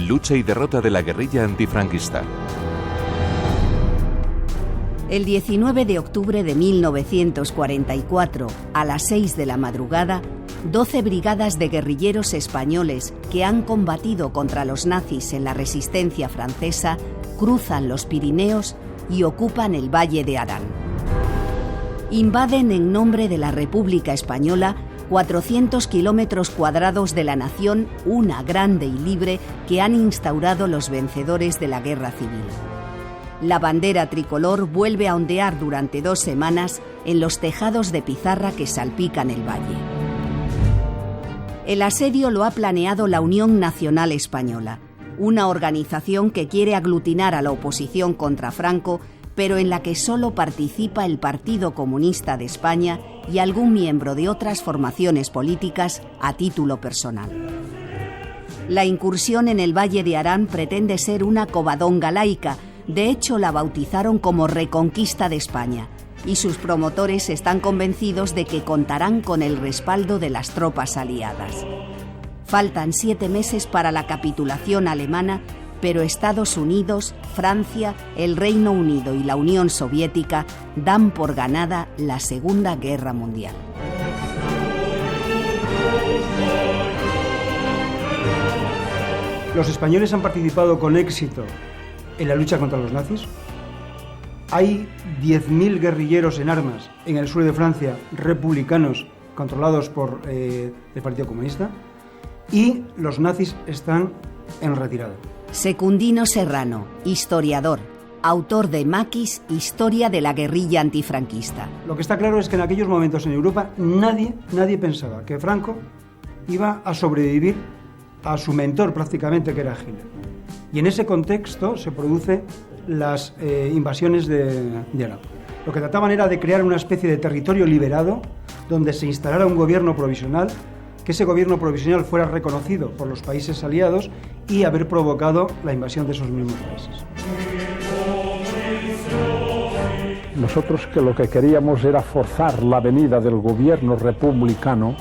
lucha y derrota de la guerrilla antifranquista. El 19 de octubre de 1944, a las 6 de la madrugada, 12 brigadas de guerrilleros españoles que han combatido contra los nazis en la resistencia francesa cruzan los Pirineos y ocupan el Valle de Arán. Invaden en nombre de la República Española 400 kilómetros cuadrados de la nación, una grande y libre que han instaurado los vencedores de la Guerra Civil. La bandera tricolor vuelve a ondear durante 2 semanas en los tejados de pizarra que salpican el valle. El asedio lo ha planeado la Unión Nacional Española, una organización que quiere aglutinar a la oposición contra Franco, pero en la que solo participa el Partido Comunista de España y algún miembro de otras formaciones políticas a título personal. La incursión en el Valle de Arán pretende ser una covadonga laica. De hecho, la bautizaron como Reconquista de España, y sus promotores están convencidos de que contarán con el respaldo de las tropas aliadas. Faltan 7 meses para la capitulación alemana, pero Estados Unidos, Francia, el Reino Unido y la Unión Soviética dan por ganada la Segunda Guerra Mundial. Los españoles han participado con éxito en la lucha contra los nazis. Hay 10.000 guerrilleros en armas en el sur de Francia, republicanos, controlados por el Partido Comunista, y los nazis están en retirada. Secundino Serrano, historiador, autor de Maquis, Historia de la guerrilla antifranquista. Lo que está claro es que en aquellos momentos en Europa nadie pensaba que Franco iba a sobrevivir a su mentor prácticamente, que era Hitler. Y en ese contexto se producen las invasiones de Arán. Lo que trataban era de crear una especie de territorio liberado donde se instalara un gobierno provisional, que ese gobierno provisional fuera reconocido por los países aliados y haber provocado la invasión de esos mismos países. Nosotros que lo que queríamos era forzar la venida del gobierno republicano,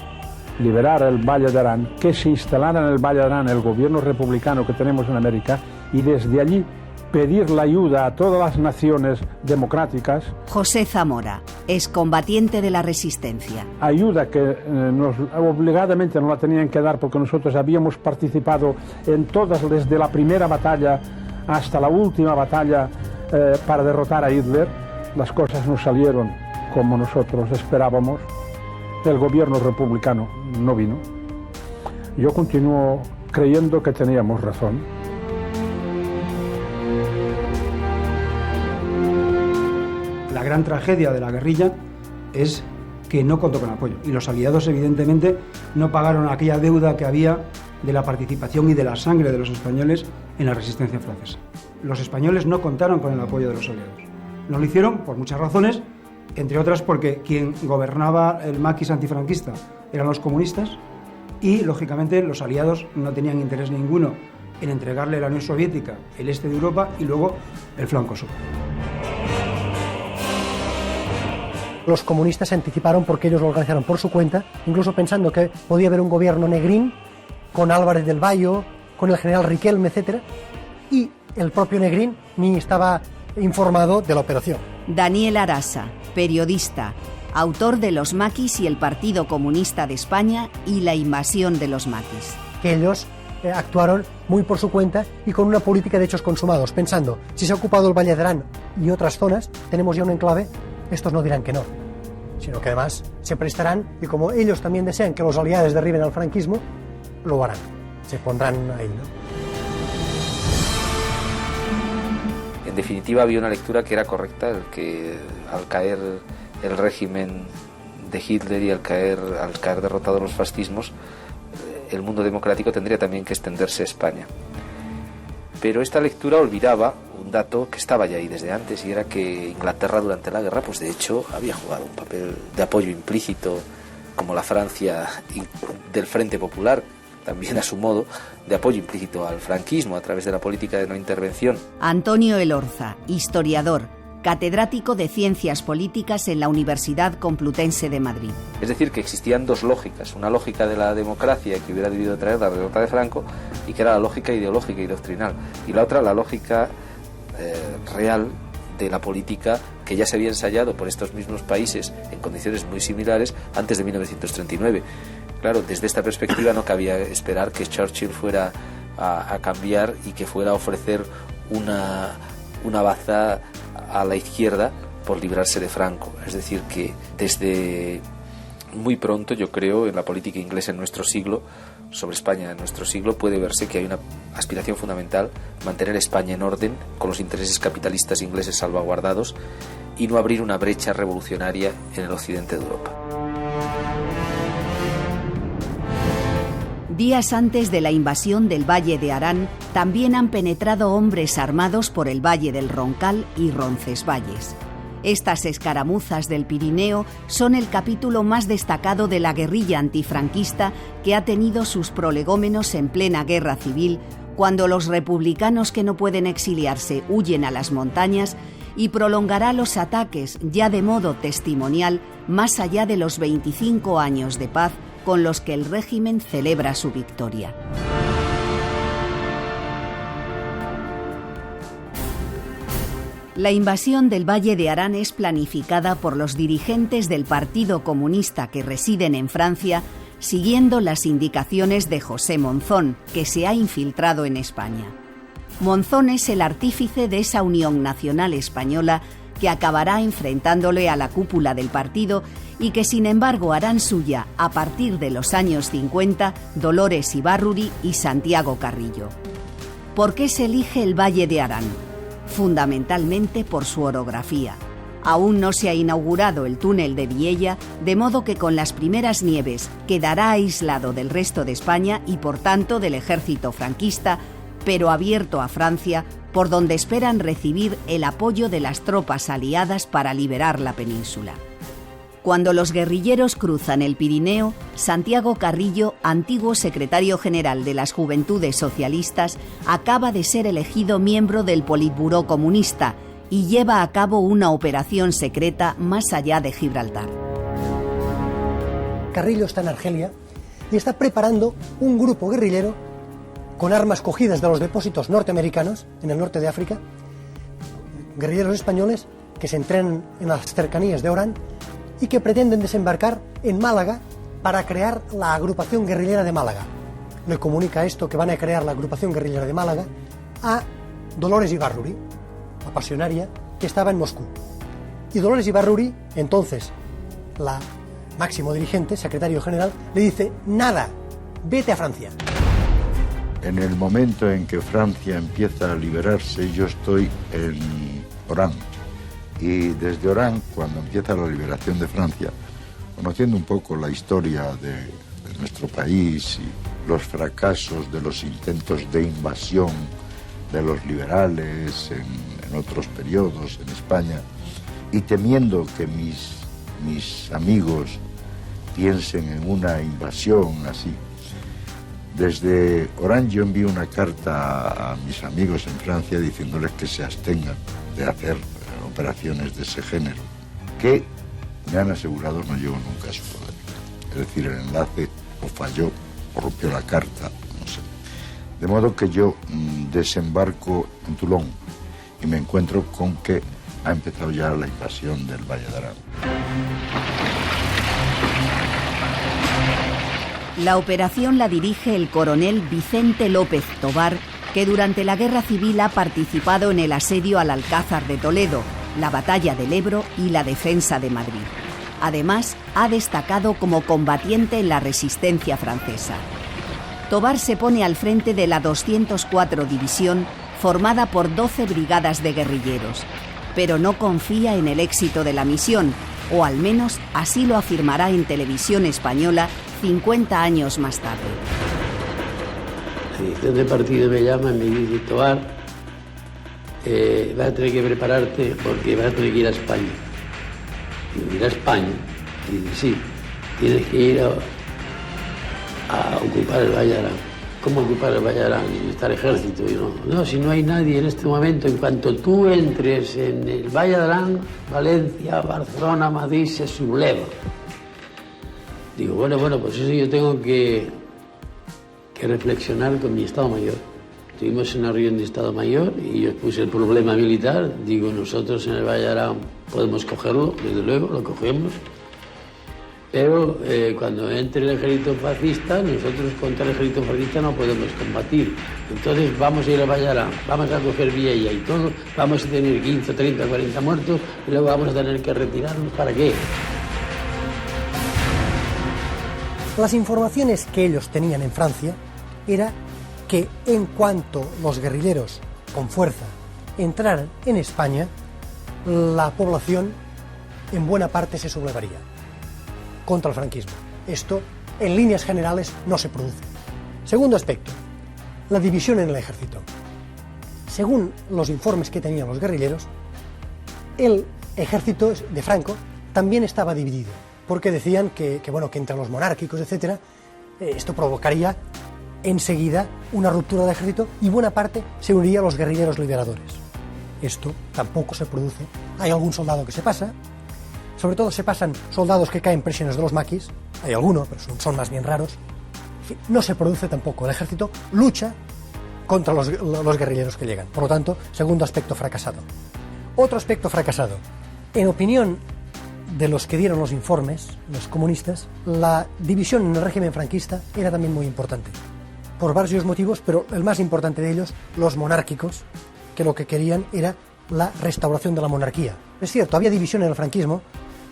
liberar el Valle de Arán, que se instalara en el Valle de Arán el gobierno republicano que tenemos en América y desde allí pedir la ayuda a todas las naciones democráticas. José Zamora, excombatiente de la Resistencia. Ayuda que obligadamente nos la tenían que dar porque nosotros habíamos participado en todas, desde la primera batalla hasta la última batalla para derrotar a Hitler. Las cosas no salieron como nosotros esperábamos. El gobierno republicano no vino. Yo continúo creyendo que teníamos razón. La gran tragedia de la guerrilla es que no contó con apoyo, y los aliados evidentemente no pagaron aquella deuda que había de la participación y de la sangre de los españoles en la resistencia francesa. Los españoles no contaron con el apoyo de los aliados. No lo hicieron por muchas razones, entre otras porque quien gobernaba el maquis antifranquista eran los comunistas y, lógicamente, los aliados no tenían interés ninguno en entregarle a la Unión Soviética el este de Europa y luego el flanco sur. Los comunistas se anticiparon porque ellos lo organizaron por su cuenta, incluso pensando que podía haber un gobierno Negrín, con Álvarez del Valle, con el general Riquelme, etc. Y el propio Negrín ni estaba informado de la operación. Daniel Arasa, periodista, autor de Los Maquis y el Partido Comunista de España y la invasión de los maquis. Que ellos actuaron muy por su cuenta y con una política de hechos consumados, pensando, si se ha ocupado el Valle de Arán y otras zonas, tenemos ya un enclave, estos no dirán que no, sino que además se prestarán, y como ellos también desean que los aliados derriben al franquismo, lo harán, se pondrán ahí, ¿no? En definitiva, había una lectura que era correcta, el que al caer el régimen de Hitler y al caer derrotados los fascismos, el mundo democrático tendría también que extenderse a España. Pero esta lectura olvidaba un dato que estaba ya ahí desde antes, y era que Inglaterra durante la guerra, pues de hecho, había jugado un papel de apoyo implícito, como la Francia del Frente Popular, también a su modo, de apoyo implícito al franquismo a través de la política de no intervención. Antonio Elorza, historiador, catedrático de Ciencias Políticas en la Universidad Complutense de Madrid. Es decir, que existían dos lógicas, una lógica de la democracia que hubiera debido traer la derrota de Franco y que era la lógica ideológica y doctrinal, y la otra la lógica real de la política que ya se había ensayado por estos mismos países en condiciones muy similares antes de 1939. Claro, desde esta perspectiva no cabía esperar que Churchill fuera a cambiar y que fuera a ofrecer una baza a la izquierda por librarse de Franco. Es decir, que desde muy pronto, yo creo, en la política inglesa en nuestro siglo, sobre España en nuestro siglo, puede verse que hay una aspiración fundamental: mantener España en orden, con los intereses capitalistas ingleses salvaguardados, y no abrir una brecha revolucionaria en el occidente de Europa. Días antes de la invasión del Valle de Arán, también han penetrado hombres armados por el Valle del Roncal y Roncesvalles. Estas escaramuzas del Pirineo son el capítulo más destacado de la guerrilla antifranquista, que ha tenido sus prolegómenos en plena guerra civil, cuando los republicanos que no pueden exiliarse huyen a las montañas, y prolongará los ataques ya de modo testimonial más allá de los 25 años de paz con los que el régimen celebra su victoria. La invasión del Valle de Arán es planificada por los dirigentes del Partido Comunista que residen en Francia, siguiendo las indicaciones de José Monzón, que se ha infiltrado en España. Monzón es el artífice de esa unión nacional española que acabará enfrentándole a la cúpula del partido y que sin embargo harán suya a partir de los años 50 Dolores Ibárruri y Santiago Carrillo. ¿Por qué se elige el Valle de Arán? Fundamentalmente por su orografía. Aún no se ha inaugurado el túnel de Viella, de modo que con las primeras nieves quedará aislado del resto de España y por tanto del ejército franquista, pero abierto a Francia, por donde esperan recibir el apoyo de las tropas aliadas para liberar la península. Cuando los guerrilleros cruzan el Pirineo, Santiago Carrillo, antiguo secretario general de las Juventudes Socialistas, acaba de ser elegido miembro del Politburó comunista y lleva a cabo una operación secreta más allá de Gibraltar. Carrillo está en Argelia y está preparando un grupo guerrillero con armas cogidas de los depósitos norteamericanos en el norte de África, guerrilleros españoles que se entrenan en las cercanías de Orán y que pretenden desembarcar en Málaga para crear la agrupación guerrillera de Málaga. Le comunica esto, que van a crear la agrupación guerrillera de Málaga, a Dolores Ibárruri, la pasionaria, que estaba en Moscú. Y Dolores Ibárruri, entonces la máximo dirigente, secretario general, le dice: nada, vete a Francia. En el momento en que Francia empieza a liberarse, yo estoy en Orán. Y desde Orán, cuando empieza la liberación de Francia, conociendo un poco la historia de nuestro país y los fracasos de los intentos de invasión de los liberales en otros periodos en España, y temiendo que mis amigos piensen en una invasión así, desde Orán yo envío una carta a mis amigos en Francia diciéndoles que se abstengan de hacer operaciones de ese género, que me han asegurado no llegó nunca a su poder. Es decir, el enlace o falló o rompió la carta, no sé. De modo que yo desembarco en Toulon y me encuentro con que ha empezado ya la invasión del Valle de Arán. La operación la dirige el coronel Vicente López Tobar, que durante la Guerra Civil ha participado en el asedio al Alcázar de Toledo, la batalla del Ebro y la defensa de Madrid. Además, ha destacado como combatiente en la resistencia francesa. Tobar se pone al frente de la 204 División, formada por 12 brigadas de guerrilleros, pero no confía en el éxito de la misión, o al menos así lo afirmará en televisión española 50 años más tarde. La dirección de partido me llama y me dice: Tobar, vas a tener que prepararte porque vas a tener que ir a España. Digo: ¿ir a España? Y dice: sí, tienes que ir a ocupar el Valle de Arán. ¿cómo ocupar el Valle de Arán y está el ejército? Y no, si no hay nadie en este momento, en cuanto tú entres en el Valle de Arán, Valencia, Barcelona, Madrid se subleva. Digo, bueno, pues eso yo tengo que reflexionar con mi Estado Mayor. Tuvimos una reunión de Estado Mayor y yo puse el problema militar. Digo, nosotros en el Valle de Arán podemos cogerlo, desde luego, lo cogemos. Pero cuando entre el ejército fascista, nosotros contra el ejército fascista no podemos combatir. Entonces vamos a ir al Valle de Arán, vamos a coger Viella y todo, vamos a tener 15, 30, 40 muertos y luego vamos a tener que retirarnos. ¿Para qué? Las informaciones que ellos tenían en Francia era que en cuanto los guerrilleros con fuerza entraran en España, la población en buena parte se sublevaría contra el franquismo. Esto, en líneas generales, no se produce. Segundo aspecto, la división en el ejército. Según los informes que tenían los guerrilleros, el ejército de Franco también estaba dividido, porque decían que entre los monárquicos, etcétera, esto provocaría enseguida una ruptura del ejército y buena parte se uniría a los guerrilleros liberadores. Esto tampoco se produce. Hay algún soldado que se pasa, sobre todo se pasan soldados que caen prisioneros de los maquis, hay algunos, pero son más bien raros. En fin, no se produce tampoco. El ejército lucha contra los guerrilleros que llegan. Por lo tanto, segundo aspecto fracasado. Otro aspecto fracasado. En opinión de los que dieron los informes, los comunistas, la división en el régimen franquista era también muy importante. Por varios motivos, pero el más importante de ellos, los monárquicos, que lo que querían era la restauración de la monarquía. Es cierto, había división en el franquismo,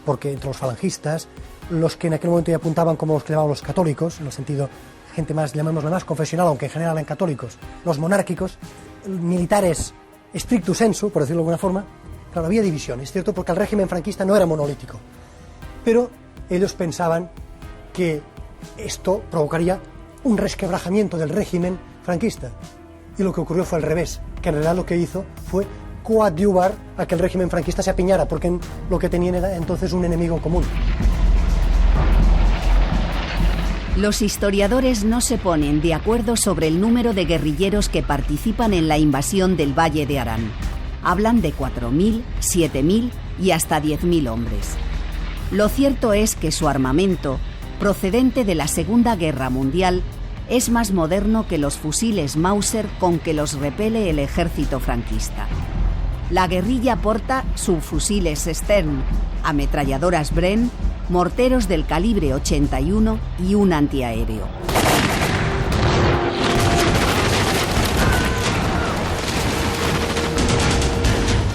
porque entre los falangistas, los que en aquel momento ya apuntaban como los que llamaban los católicos, en el sentido, gente más, llamémoslo más confesional, aunque en general eran católicos, los monárquicos, militares stricto sensu, por decirlo de alguna forma, claro, había división, es cierto, porque el régimen franquista no era monolítico. Pero ellos pensaban que esto provocaría un resquebrajamiento del régimen franquista. Y lo que ocurrió fue al revés, que en realidad lo que hizo fue coadyuvar a que el régimen franquista se apiñara, porque lo que tenían era entonces un enemigo común. Los historiadores no se ponen de acuerdo sobre el número de guerrilleros que participan en la invasión del Valle de Arán. Hablan de 4.000, 7.000 y hasta 10.000 hombres. Lo cierto es que su armamento, procedente de la Segunda Guerra Mundial, es más moderno que los fusiles Mauser con que los repele el ejército franquista. La guerrilla porta subfusiles Stern, ametralladoras Bren, morteros del calibre 81 y un antiaéreo.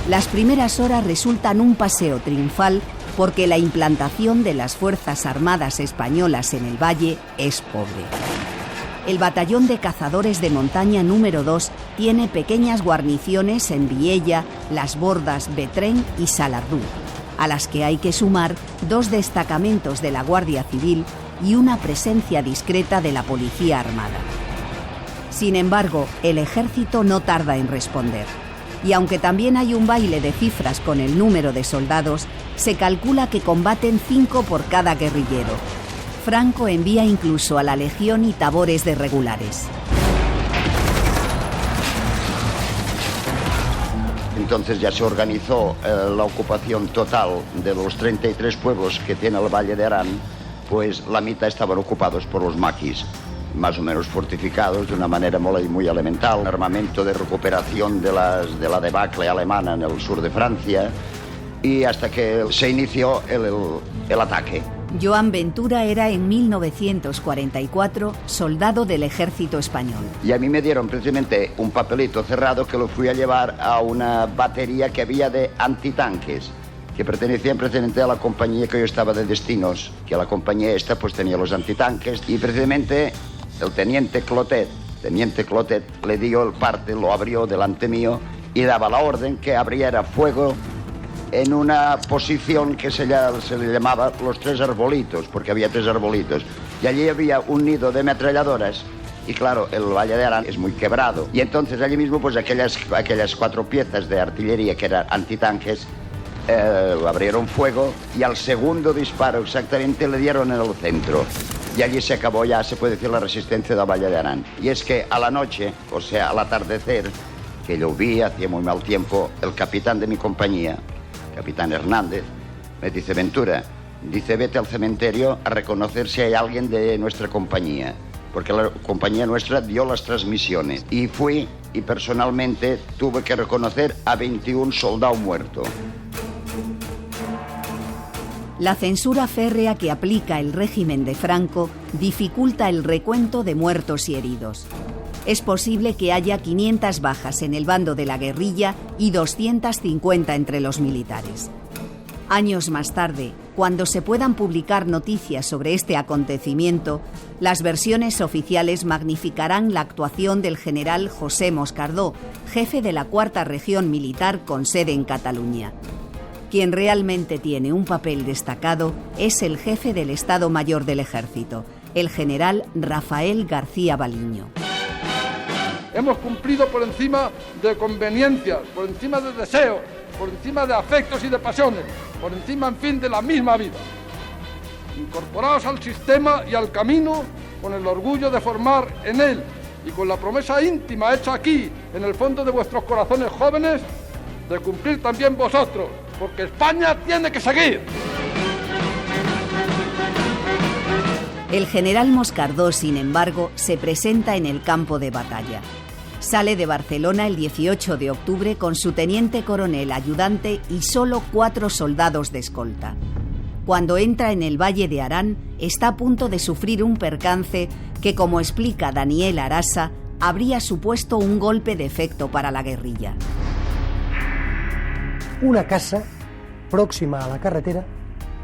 Las primeras horas resultan un paseo triunfal porque la implantación de las Fuerzas Armadas españolas en el valle es pobre. El batallón de cazadores de montaña número 2 tiene pequeñas guarniciones en Viella, Las Bordas, Betrén y Salardú, a las que hay que sumar 2 destacamentos de la Guardia Civil y una presencia discreta de la Policía Armada. Sin embargo, el ejército no tarda en responder. Y aunque también hay un baile de cifras con el número de soldados, se calcula que combaten 5 por cada guerrillero. Franco envía incluso a la Legión y tabores de regulares. Entonces ya se organizó la ocupación total de los 33 pueblos que tiene el Valle de Arán, pues la mitad estaban ocupados por los maquis, más o menos fortificados de una manera muy elemental, armamento de recuperación de la debacle alemana en el sur de Francia, y hasta que se inició el ataque. Joan Ventura era en 1944 soldado del ejército español. Y a mí me dieron precisamente un papelito cerrado que lo fui a llevar a una batería que había de antitanques, que pertenecían precisamente a la compañía que yo estaba de destinos, que la compañía esta pues tenía los antitanques, y precisamente el teniente Clotet le dio el parte, lo abrió delante mío y daba la orden que abriera fuego en una posición que se le llamaba los 3 arbolitos, porque había 3 arbolitos, y allí había un nido de ametralladoras, y claro, el Valle de Arán es muy quebrado, y entonces allí mismo pues aquellas 4 piezas de artillería que eran antitanques abrieron fuego, y al segundo disparo exactamente le dieron en el centro, y allí se acabó ya, se puede decir, la resistencia de Valle de Arán. Y es que a la noche, o sea, al atardecer, que llovía, hacía muy mal tiempo, el capitán de mi compañía, capitán Hernández, me dice: Ventura, dice, vete al cementerio a reconocer si hay alguien de nuestra compañía, porque la compañía nuestra dio las transmisiones. Y fui y personalmente tuve que reconocer a 21 soldados muertos. La censura férrea que aplica el régimen de Franco dificulta el recuento de muertos y heridos. Es posible que haya 500 bajas en el bando de la guerrilla y 250 entre los militares. Años más tarde, cuando se puedan publicar noticias sobre este acontecimiento, las versiones oficiales magnificarán la actuación del general José Moscardó, jefe de la 4ª Región Militar con sede en Cataluña. Quien realmente tiene un papel destacado es el jefe del Estado Mayor del Ejército, el general Rafael García Baliño. Hemos cumplido por encima de conveniencias, por encima de deseos, por encima de afectos y de pasiones, por encima, en fin, de la misma vida. Incorporados al sistema y al camino con el orgullo de formar en él y con la promesa íntima hecha aquí, en el fondo de vuestros corazones jóvenes, de cumplir también vosotros, porque España tiene que seguir. El general Moscardó, sin embargo, se presenta en el campo de batalla. Sale de Barcelona el 18 de octubre con su teniente coronel ayudante y solo 4 soldados de escolta. Cuando entra en el Valle de Arán, está a punto de sufrir un percance que, como explica Daniel Arasa, habría supuesto un golpe de efecto para la guerrilla. Una casa próxima a la carretera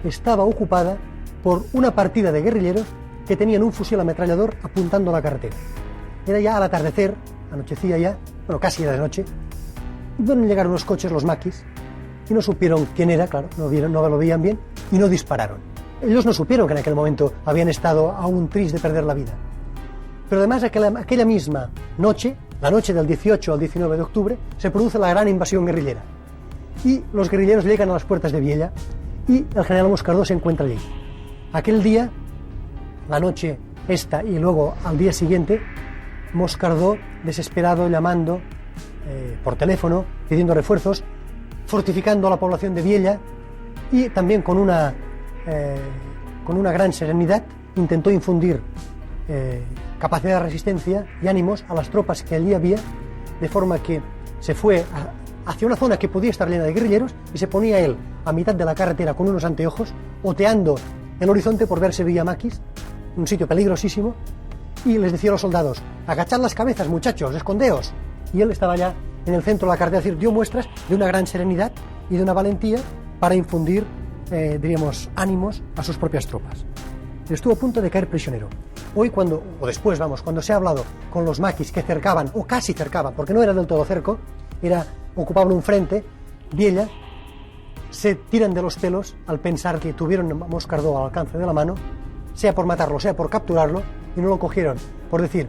estaba ocupada por una partida de guerrilleros que tenían un fusil ametrallador apuntando a la carretera. Era ya al atardecer, anochecía ya, bueno, casi era de noche, y bueno, llegaron los coches, los maquis, y no supieron quién era, claro, no lo veían bien, y no dispararon. Ellos no supieron que en aquel momento habían estado a un tris de perder la vida. Pero además aquella misma noche, la noche del 18 al 19 de octubre, se produce la gran invasión guerrillera. Y los guerrilleros llegan a las puertas de Viella y el general Moscardó se encuentra allí. Aquel día, la noche esta y luego al día siguiente, Moscardó, desesperado, llamando por teléfono, pidiendo refuerzos, fortificando a la población de Viella y también con una gran serenidad intentó infundir capacidad de resistencia y ánimos a las tropas que allí había, de forma que se fue hacia una zona que podía estar llena de guerrilleros y se ponía él a mitad de la carretera con unos anteojos, oteando el horizonte por verse Villamaquis, un sitio peligrosísimo, y les decía a los soldados: agachad las cabezas, muchachos, escondeos. Y él estaba ya en el centro de la carretera, es decir, dio muestras de una gran serenidad y de una valentía para infundir, diríamos, ánimos a sus propias tropas. Estuvo a punto de caer prisionero. Hoy cuando se ha hablado con los maquis que cercaban, o casi cercaban, porque no era del todo cerco, ocupaban un frente, Viella, se tiran de los pelos al pensar que tuvieron a Moscardó al alcance de la mano, sea por matarlo, sea por capturarlo, y no lo cogieron. Por decir,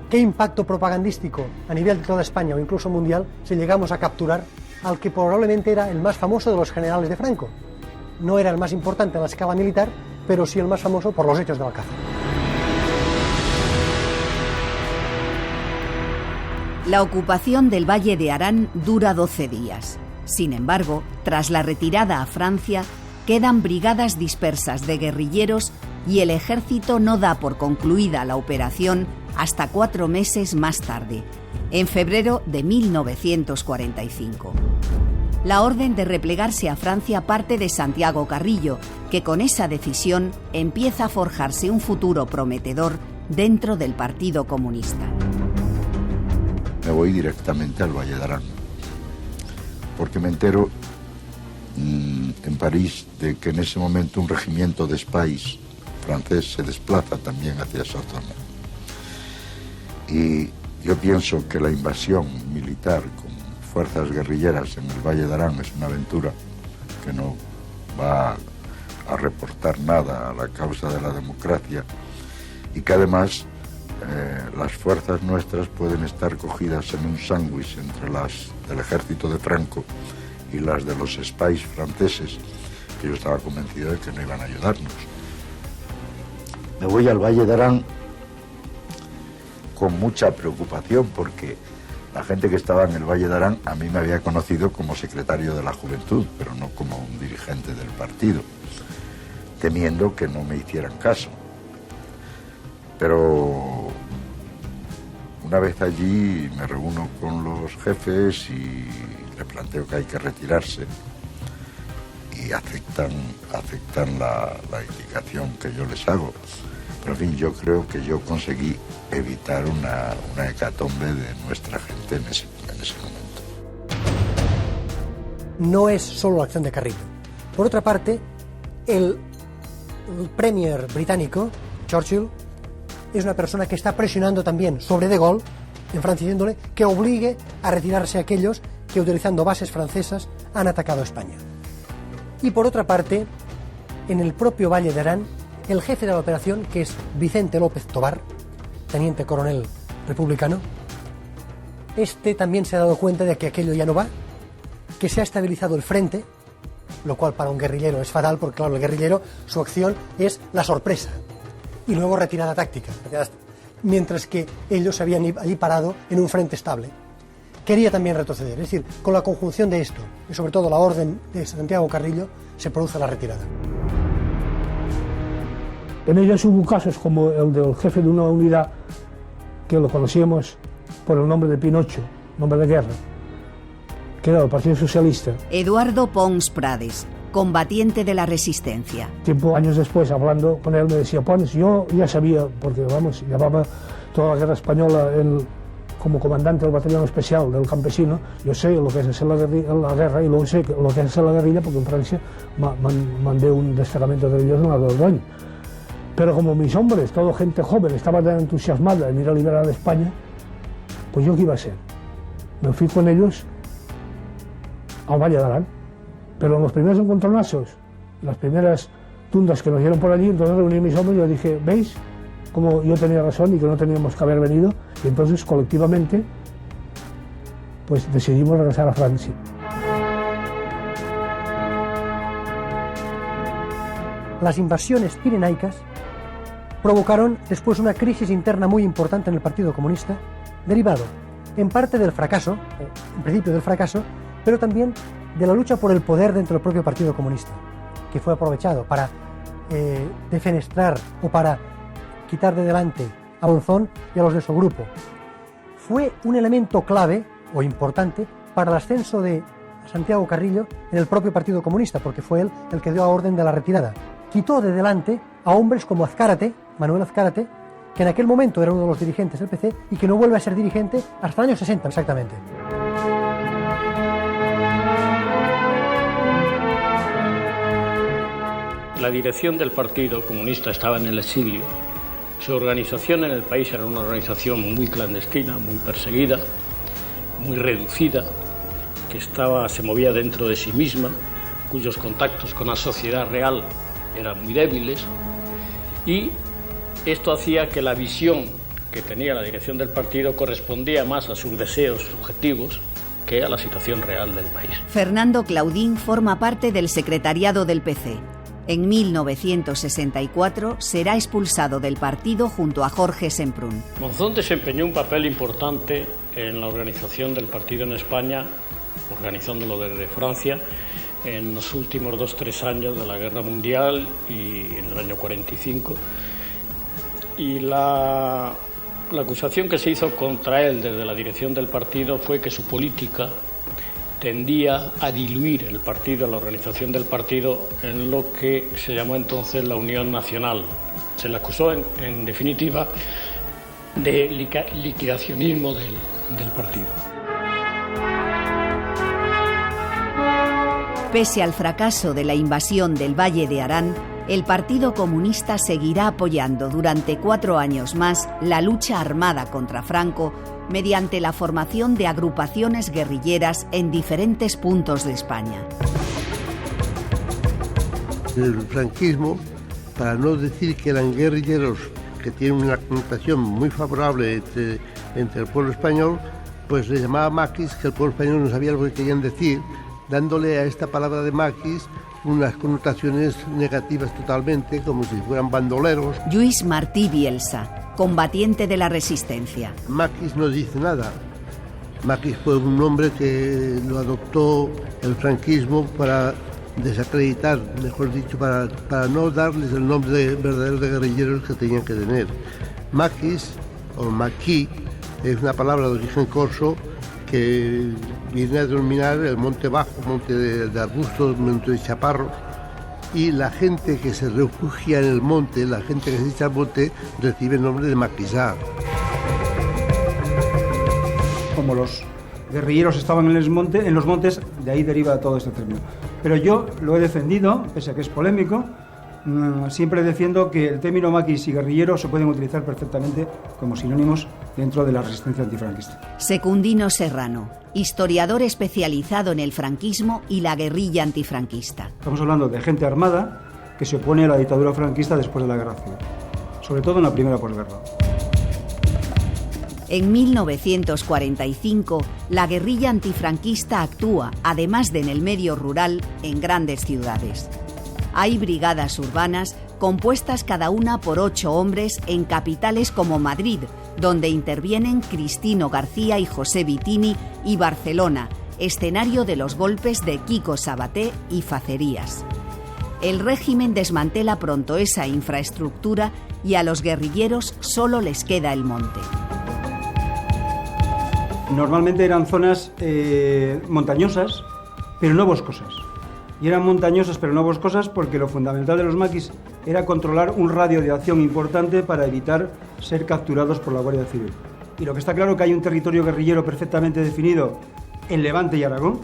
¿qué impacto propagandístico a nivel de toda España o incluso mundial si llegamos a capturar al que probablemente era el más famoso de los generales de Franco? No era el más importante en la escala militar, pero sí el más famoso por los hechos de Alcázar. La ocupación del Valle de Arán dura 12 días. Sin embargo, tras la retirada a Francia, quedan brigadas dispersas de guerrilleros y el ejército no da por concluida la operación hasta 4 meses más tarde, en febrero de 1945. La orden de replegarse a Francia parte de Santiago Carrillo, que con esa decisión empieza a forjarse un futuro prometedor dentro del Partido Comunista. Me voy directamente al Valle de Arán, porque me entero en París de que en ese momento un regimiento de Spies francés se desplaza también hacia esa zona. Y yo pienso que la invasión militar con fuerzas guerrilleras en el Valle de Arán es una aventura que no va a reportar nada a la causa de la democracia y que además las fuerzas nuestras pueden estar cogidas en un sándwich entre las del ejército de Franco y las de los Spies franceses, que yo estaba convencido de que no iban a ayudarnos. me voy al Valle de Arán con mucha preocupación, porque la gente que estaba en el Valle de Arán a mí me había conocido como secretario de la Juventud, pero no como un dirigente del partido, temiendo que no me hicieran caso. Pero una vez allí me reúno con los jefes y le planteo que hay que retirarse, y aceptan la indicación que yo les hago. Pero en fin, yo creo que yo conseguí evitar una hecatombe de nuestra gente en ese momento. No es solo la acción de Carrillo. Por otra parte, el premier británico, Churchill, es una persona que está presionando también sobre De Gaulle en Francia, diciéndole que obligue a retirarse a aquellos que, utilizando bases francesas, han atacado a España. Y por otra parte, en el propio Valle de Arán, el jefe de la operación, que es Vicente López Tobar, teniente coronel republicano, este también se ha dado cuenta de que aquello ya no va, que se ha estabilizado el frente, lo cual para un guerrillero es fatal, porque claro, el guerrillero, su acción es la sorpresa y luego retirada táctica, mientras que ellos se habían allí parado en un frente estable. Quería también retroceder, es decir, con la conjunción de esto y sobre todo la orden de Santiago Carrillo, se produce la retirada. En ellas hubo casos como el del jefe de una unidad que lo conocíamos por el nombre de Pinocho, nombre de guerra, que era del Partido Socialista. Eduardo Pons Prades, combatiente de la Resistencia. Años después, hablando con él, me decía: Pons, yo ya sabía, porque vamos, llevaba toda la guerra española como comandante del batallón especial del campesino, yo sé lo que es hacer la guerra y luego sé lo que es hacer la guerrilla, porque en Francia mandé un destacamento de ellos en la Dordogne. Pero como mis hombres, toda gente joven, estaba tan entusiasmada en ir a liberar a España, pues yo qué iba a hacer. Me fui con ellos al Valle de Arán. Pero en los primeros encontronazos, las primeras tundas que nos dieron por allí, entonces reuní a mis hombres y yo dije: ¿veis cómo yo tenía razón y que no teníamos que haber venido? Y entonces colectivamente pues decidimos regresar a Francia. Las invasiones pirenaicas provocaron después una crisis interna muy importante en el Partido Comunista, derivado en parte del fracaso, en principio del fracaso, pero también de la lucha por el poder dentro del propio Partido Comunista, que fue aprovechado para defenestrar o para quitar de delante a Monzón y a los de su grupo. Fue un elemento clave o importante para el ascenso de Santiago Carrillo en el propio Partido Comunista, porque fue él el que dio la orden de la retirada. Quitó de delante a hombres como Azcárate, Manuel Azcárate, que en aquel momento era uno de los dirigentes del PC y que no vuelve a ser dirigente hasta el año 60 exactamente. La dirección del Partido Comunista estaba en el exilio. Su organización en el país era una organización muy clandestina, muy perseguida, muy reducida, que se movía dentro de sí misma, cuyos contactos con la sociedad real eran muy débiles, y esto hacía que la visión que tenía la dirección del partido correspondía más a sus deseos subjetivos que a la situación real del país. Fernando Claudín forma parte del secretariado del PC. En 1964 será expulsado del partido junto a Jorge Semprún. Monzón desempeñó un papel importante en la organización del partido en España, organizándolo desde Francia, en los últimos 2-3 años de la Guerra Mundial y en el año 45. Y la acusación que se hizo contra él desde la dirección del partido fue que su política tendía a diluir el partido, la organización del partido, en lo que se llamó entonces la Unión Nacional. Se le acusó, en definitiva, de liquidacionismo del partido. Pese al fracaso de la invasión del Valle de Arán, el Partido Comunista seguirá apoyando durante 4 años más la lucha armada contra Franco mediante la formación de agrupaciones guerrilleras en diferentes puntos de España. El franquismo, para no decir que eran guerrilleros que tienen una connotación muy favorable entre el pueblo español, pues le llamaba maquis, que el pueblo español no sabía lo que querían decir, dándole a esta palabra de maquis unas connotaciones negativas totalmente, como si fueran bandoleros. Lluís Martí Bielsa, combatiente de la resistencia. Maquis no dice nada. Maquis fue un nombre que lo adoptó el franquismo para desacreditar, mejor dicho, para no darles el nombre verdadero de guerrilleros que tenían que tener. Maquis, o maquis, es una palabra de origen corso que viene a denominar el monte bajo, monte de arbustos, monte de chaparro, y la gente que se refugia en el monte, la gente que se echa al monte, recibe el nombre de maquisar. Como los guerrilleros estaban en los montes, de ahí deriva todo este término. Pero yo lo he defendido, pese a que es polémico, siempre defiendo que el término maquis y guerrillero se pueden utilizar perfectamente como sinónimos dentro de la resistencia antifranquista. Secundino Serrano, historiador especializado en el franquismo y la guerrilla antifranquista. Estamos hablando de gente armada que se opone a la dictadura franquista después de la guerra civil, sobre todo en la primera posguerra. En 1945, la guerrilla antifranquista actúa, además de en el medio rural, en grandes ciudades. Hay brigadas urbanas compuestas cada una por 8 hombres en capitales como Madrid, donde intervienen Cristino García y José Vitini, y Barcelona, escenario de los golpes de Quico Sabaté y Facerías. El régimen desmantela pronto esa infraestructura y a los guerrilleros solo les queda el monte. Normalmente eran zonas montañosas, pero no boscosas. Y eran montañosas pero no boscosas porque lo fundamental de los maquis era controlar un radio de acción importante para evitar ser capturados por la Guardia Civil. Y lo que está claro es que hay un territorio guerrillero perfectamente definido en Levante y Aragón,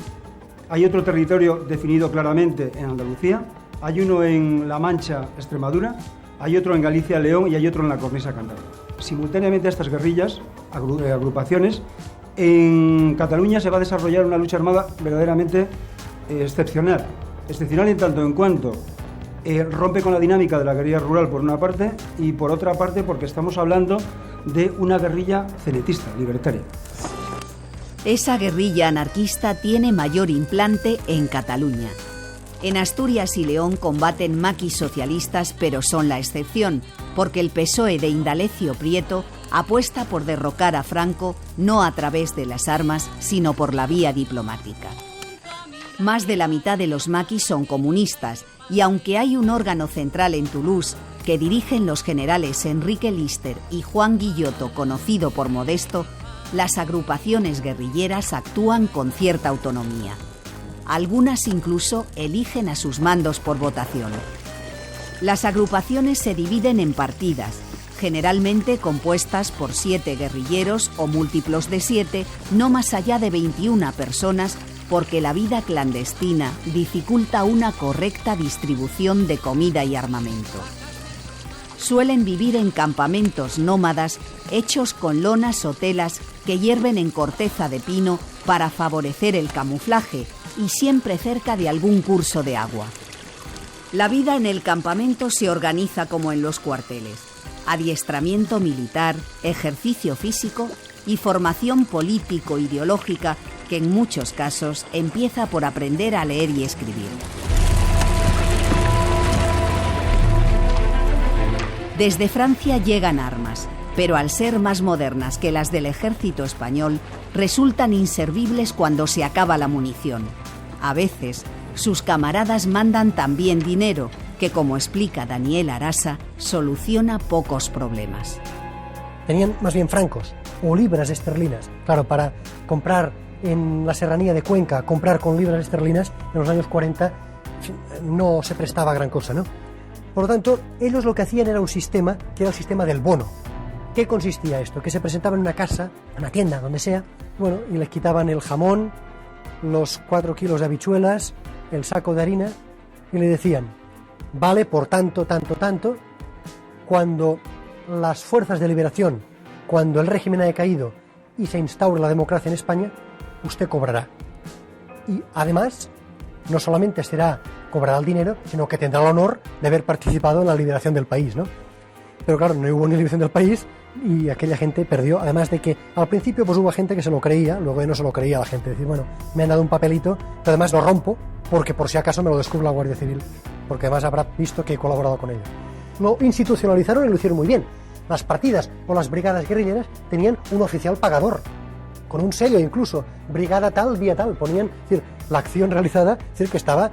hay otro territorio definido claramente en Andalucía, hay uno en La Mancha, Extremadura, hay otro en Galicia, León, y hay otro en la Cornisa Cantábrica. Simultáneamente a estas guerrillas, agrupaciones, en Cataluña se va a desarrollar una lucha armada verdaderamente excepcional en tanto en cuanto rompe con la dinámica de la guerrilla rural por una parte, y por otra parte porque estamos hablando de una guerrilla cenetista, libertaria. Esa guerrilla anarquista tiene mayor implante en Cataluña. En Asturias y León combaten maquis socialistas, pero son la excepción, porque el PSOE de Indalecio Prieto apuesta por derrocar a Franco no a través de las armas, sino por la vía diplomática. Más de la mitad de los maquis son comunistas, y aunque hay un órgano central en Toulouse que dirigen los generales Enrique Lister y Juan Guilloto, conocido por Modesto, las agrupaciones guerrilleras actúan con cierta autonomía. Algunas incluso eligen a sus mandos por votación. Las agrupaciones se dividen en partidas, generalmente compuestas por 7 guerrilleros o múltiplos de 7, no más allá de 21 personas, porque la vida clandestina dificulta una correcta distribución de comida y armamento. Suelen vivir en campamentos nómadas hechos con lonas o telas que hierven en corteza de pino para favorecer el camuflaje, y siempre cerca de algún curso de agua. La vida en el campamento se organiza como en los cuarteles: adiestramiento militar, ejercicio físico y formación político-ideológica, que en muchos casos empieza por aprender a leer y escribir. Desde Francia llegan armas, pero al ser más modernas que las del ejército español, resultan inservibles cuando se acaba la munición. A veces, sus camaradas mandan también dinero, que, como explica Daniel Arasa, soluciona pocos problemas. Tenían más bien francos o libras esterlinas. Claro, para comprar en la serranía de Cuenca, comprar con libras esterlinas en los años 40 no se prestaba gran cosa, ¿no? Por lo tanto, ellos lo que hacían era un sistema que era el sistema del bono. ¿Qué consistía esto? Que se presentaban en una casa, en una tienda, donde sea, bueno, y les quitaban el jamón, los 4 kilos de habichuelas, el saco de harina, y le decían: vale por tanto, tanto, tanto, cuando las fuerzas de liberación, cuando el régimen haya caído y se instaure la democracia en España, usted cobrará. Y además, no solamente cobrará el dinero, sino que tendrá el honor de haber participado en la liberación del país, ¿no? pero claro, no hubo ni liberación del país y aquella gente perdió, además de que al principio pues hubo gente que se lo creía, luego ya no se lo creía la gente, decir, bueno, me han dado un papelito, pero además lo rompo porque por si acaso me lo descubre la Guardia Civil, porque además habrá visto que he colaborado con ellos. Lo institucionalizaron y lo hicieron muy bien. Las partidas o las brigadas guerrilleras tenían un oficial pagador, con un sello incluso, brigada tal, día tal, ponían, es decir, la acción realizada, es decir, que estaba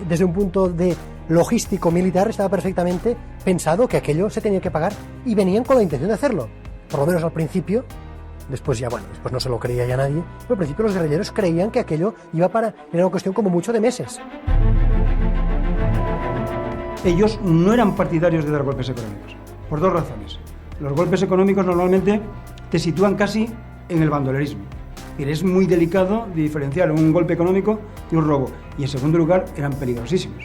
desde un punto de logístico militar, estaba perfectamente pensado que aquello se tenía que pagar y venían con la intención de hacerlo, por lo menos al principio. Después ya, bueno, después no se lo creía ya nadie, pero al principio los guerrilleros creían que aquello iba para, era una cuestión como mucho de meses. Ellos no eran partidarios de dar golpes económicos, por dos razones. Los golpes económicos normalmente te sitúan casi en el bandolerismo. Es muy delicado diferenciar un golpe económico de un robo. Y en segundo lugar, eran peligrosísimos.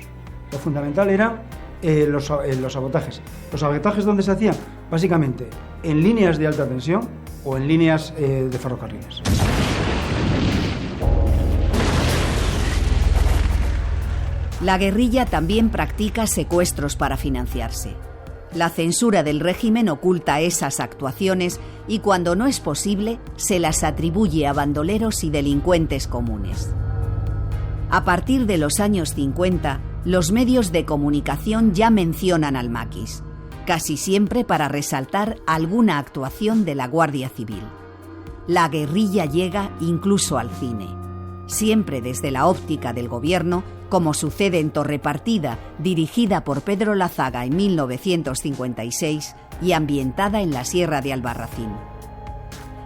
Lo fundamental eran los sabotajes. ¿Los sabotajes dónde se hacían? Básicamente en líneas de alta tensión o en líneas de ferrocarriles. La guerrilla también practica secuestros para financiarse. La censura del régimen oculta esas actuaciones y cuando no es posible, se las atribuye a bandoleros y delincuentes comunes. A partir de los años 50, los medios de comunicación ya mencionan al maquis, casi siempre para resaltar alguna actuación de la Guardia Civil. La guerrilla llega incluso al cine, siempre desde la óptica del gobierno, como sucede en Torrepartida, dirigida por Pedro Lazaga en 1956 y ambientada en la Sierra de Albarracín.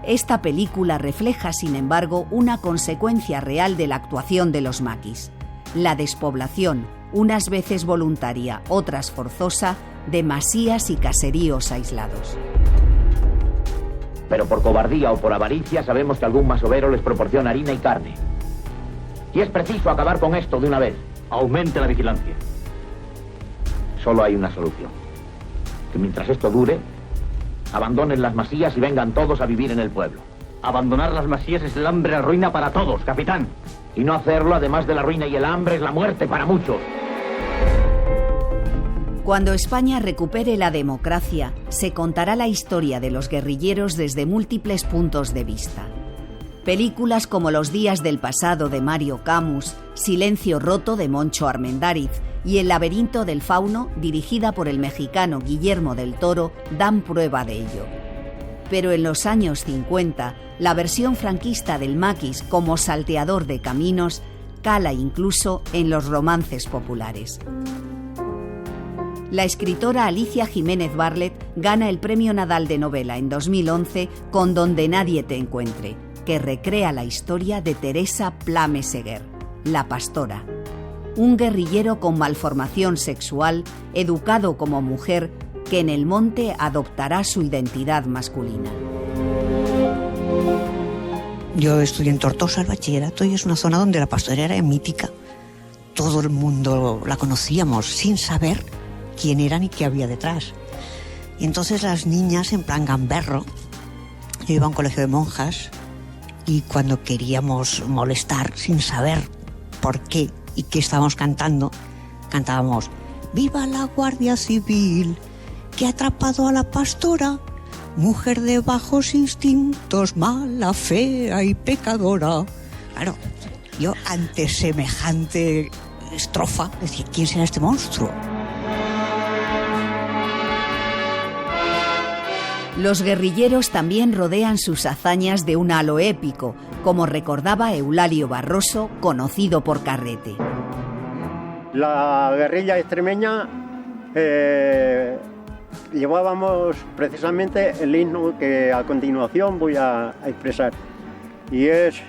Esta película refleja, sin embargo, una consecuencia real de la actuación de los maquis: la despoblación, unas veces voluntaria, otras forzosa, de masías y caseríos aislados. Pero por cobardía o por avaricia sabemos que algún masovero les proporciona harina y carne. Y es preciso acabar con esto de una vez. Aumente la vigilancia. Solo hay una solución. Que mientras esto dure, abandonen las masías y vengan todos a vivir en el pueblo. Abandonar las masías es el hambre, la ruina para todos, capitán. Y no hacerlo, además de la ruina y el hambre, es la muerte para muchos. Cuando España recupere la democracia, se contará la historia de los guerrilleros desde múltiples puntos de vista. Películas como Los días del pasado de Mario Camus, Silencio roto de Moncho Armendáriz y El laberinto del fauno, dirigida por el mexicano Guillermo del Toro, dan prueba de ello. Pero en los años 50, la versión franquista del maquis como salteador de caminos cala incluso en los romances populares. La escritora Alicia Jiménez Barlet gana el Premio Nadal de Novela en 2011 con Donde nadie te encuentre, que recrea la historia de Teresa Pla Meseguer, la pastora, un guerrillero con malformación sexual, educado como mujer, que en el monte adoptará su identidad masculina. Yo estudié en Tortosa el bachillerato y es una zona donde la pastora era mítica. Todo el mundo la conocíamos sin saber quién era ni qué había detrás. Y entonces las niñas, en plan gamberro, yo iba a un colegio de monjas, y cuando queríamos molestar sin saber por qué y qué estábamos cantando, cantábamos «Viva la Guardia Civil, que ha atrapado a la pastora, mujer de bajos instintos, mala, fea y pecadora». Claro, yo ante semejante estrofa decía «¿Quién será este monstruo?». Los guerrilleros también rodean sus hazañas de un halo épico, como recordaba Eulalio Barroso, conocido por Carrete. La guerrilla extremeña llevábamos precisamente el himno que a continuación voy a expresar. Y es